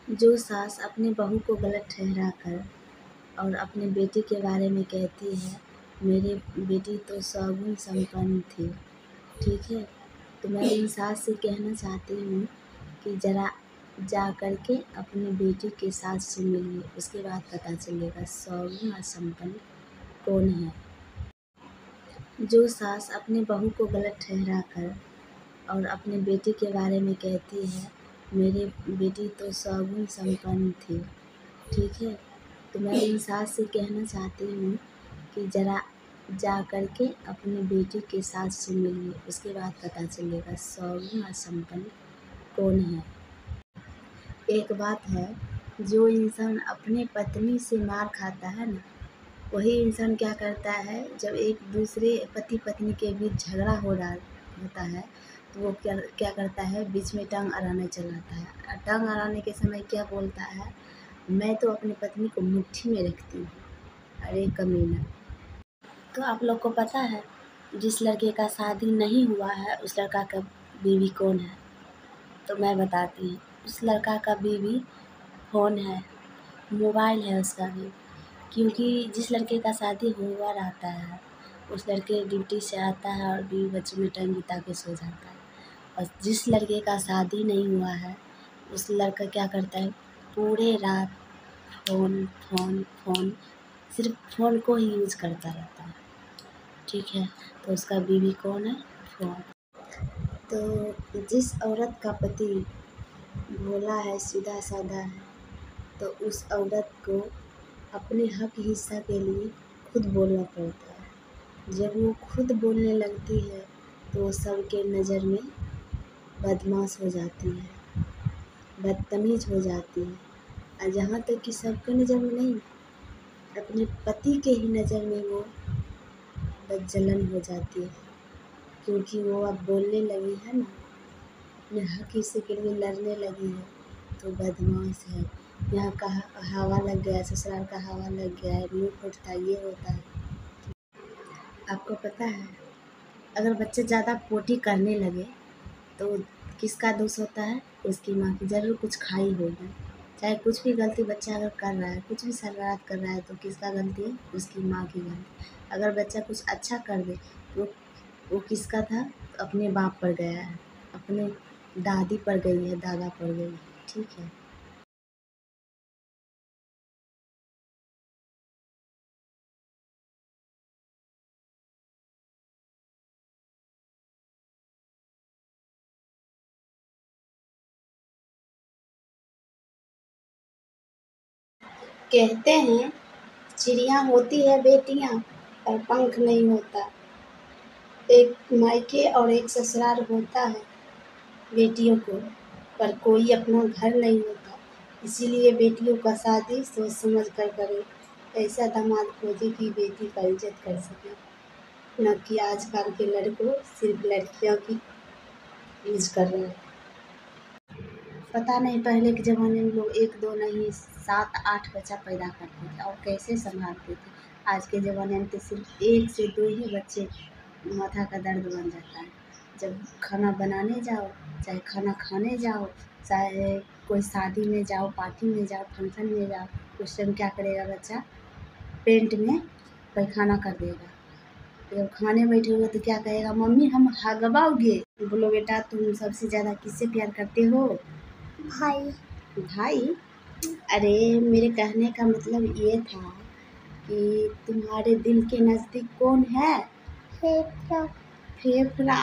जो सास अपनी बहू को गलत ठहराकर और अपने बेटे के बारे में कहती है, मेरी बेटी तो सौगुन संपन्न थी, ठीक है। तो मैं इन सास से कहना चाहती हूँ कि ज़रा जा कर के अपनी बेटी के सास से मिलिए, उसके बाद पता चलेगा सौगुन और संपन्न कौन है। जो सास अपनी बहू को गलत ठहराकर और अपने बेटे के बारे में कहती है, मेरी बेटी तो सौगुन संपन्न थी, ठीक है। तो मैं इन सास से कहना चाहती हूँ कि ज़रा जा कर के अपनी बेटी के सास से मिलिए, उसके बाद पता चलेगा सौगुन और संपन्न कौन है। एक बात है, जो इंसान अपनी पत्नी से मार खाता है ना, वही इंसान क्या करता है, जब एक दूसरे पति पत्नी के बीच झगड़ा होता है तो वो क्या करता है, बीच में टांग अड़ाने चलाता है। टांग अड़ाने के समय क्या बोलता है, मैं तो अपनी पत्नी को मुट्ठी में रखती हूँ। अरे कमीना। तो आप लोग को पता है, जिस लड़के का शादी नहीं हुआ है उस लड़का का बीवी कौन है? तो मैं बताती हूँ, उस लड़का का बीवी फ़ोन है, मोबाइल है उसका भी। क्योंकि जिस लड़के का शादी हुआ रहता है उस लड़के ड्यूटी से आता है और बीवी बच्चों में टाइम बिता के सो जाता है। और जिस लड़के का शादी नहीं हुआ है उस लड़का क्या करता है, पूरे रात फ़ोन फ़ोन फ़ोन, सिर्फ फ़ोन को ही यूज़ करता रहता है, ठीक है। तो उसका बीवी कौन है? फ़ोन। तो जिस औरत का पति भोला है, सीधा साधा है, तो उस औरत को अपने हक हिस्सा के लिए खुद बोलना पड़ता है। जब वो खुद बोलने लगती है तो वो सबके नज़र में बदमाश हो जाती है, बदतमीज़ हो जाती है। और जहाँ तक कि सबके नज़र में नहीं, अपने पति के ही नज़र में वो बदजलन हो जाती है, क्योंकि वो अब बोलने लगी है ना, अपने हक हिस्से के लिए लड़ने लगी है, तो बदमाश है। यहाँ का हवा लग गया, ससुराल का हवा लग गया है, मुँह फूटता है, ये होता है। आपको पता है, अगर बच्चे ज़्यादा पोटी करने लगे तो किसका दोष होता है? उसकी माँ की। ज़रूर कुछ खाई होगी, चाहे कुछ भी गलती बच्चा अगर कर रहा है, कुछ भी शरारत कर रहा है, तो किसका गलती है? उसकी माँ की गलती। अगर बच्चा कुछ अच्छा कर दे तो वो किसका था? अपने बाप पर गया है, अपने दादी पर गई है, दादा पर गई है, ठीक है। कहते हैं चिड़िया होती है बेटियां पर पंख नहीं होता। एक मायके और एक ससुराल होता है बेटियों को, पर कोई अपना घर नहीं होता। इसीलिए बेटियों का शादी सोच समझ कर करे, ऐसा दामाद खोजे कि बेटी का इज्जत कर सके, न कि आजकल के लड़कों सिर्फ लड़कियों की यूज कर रहे हैं। पता नहीं पहले के ज़माने में लोग एक दो नहीं 7-8 बच्चा पैदा करते थे और कैसे संभालते थे। आज के ज़माने में तो सिर्फ 1 से 2 ही बच्चे, माथा का दर्द बन जाता है। जब खाना बनाने जाओ, चाहे खाना खाने जाओ, चाहे कोई शादी में जाओ, पार्टी में जाओ, फंक्शन में जाओ, उस टाइम क्या करेगा बच्चा? पेंट में पैखाना कर देगा। जब खाने बैठोगे तो क्या कहेगा, मम्मी हम हगवाओगे? बोलो बेटा तुम सबसे ज़्यादा किससे प्यार करते हो? भाई। भाई? अरे मेरे कहने का मतलब ये था कि तुम्हारे दिल के नज़दीक कौन है? फेफड़ा। फेफड़ा।